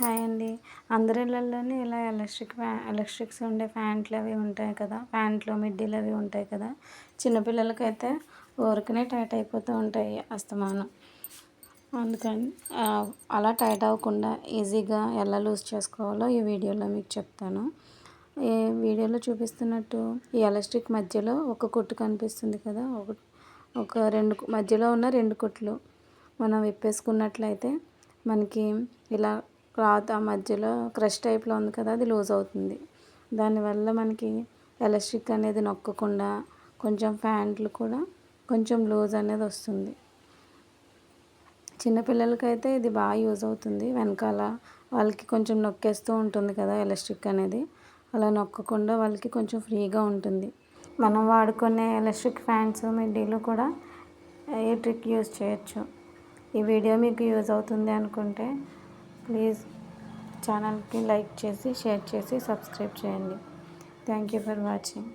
Hi అండి. అందరి ఇళ్ళల్లోని ఇలా ఎలక్ట్రిక్స్ ఉండే ఫ్యాన్‌లు అవి ఉంటాయి కదా! ఫ్యాన్‌లు, మిడ్డీలు అవి ఉంటాయి కదా! చిన్నపిల్లలకైతే ఊరికనే టైట్ అయిపోతూ ఉంటాయి అస్తమానం. అందుకని అలా టైట్ అవ్వకుండా ఈజీగా ఎలా లూజ్ చేసుకోవాలో ఈ వీడియోలో మీకు చెప్తాను. ఈ వీడియోలో చూపిస్తున్నట్టు ఈ ఎలాస్టిక్ మధ్యలో ఒక కుట్టు కనిపిస్తుంది కదా! ఒక 2 మధ్యలో ఉన్న 2 కుట్లు మనం విప్పేసుకున్నట్లయితే మనకి ఇలా క్లాత్ ఆ మధ్యలో క్రష్ టైప్లో ఉంది కదా, అది లూజ్ అవుతుంది. దానివల్ల మనకి ఎలాస్టిక్ అనేది నొక్కకుండా కొంచెం ప్యాంట్లు కూడా కొంచెం లూజ్ అనేది వస్తుంది. చిన్నపిల్లలకైతే ఇది బాగా యూజ్ అవుతుంది. వెనకాల వాళ్ళకి కొంచెం నొక్కేస్తూ ఉంటుంది కదా ఎలాస్టిక్ అనేది, అలా నొక్కకుండా వాళ్ళకి కొంచెం ఫ్రీగా ఉంటుంది. మనం వాడుకునే ఎలాస్టిక్ ఫ్యాన్స్, మిడ్డీలు కూడా ఈ ట్రిక్ యూజ్ చేయొచ్చు. ఈ వీడియో మీకు యూజ్ అవుతుంది అనుకుంటే ప్లీజ్ ఛానల్కి లైక్ చేసి, షేర్ చేసి, సబ్స్క్రైబ్ చేయండి. Thank you for watching.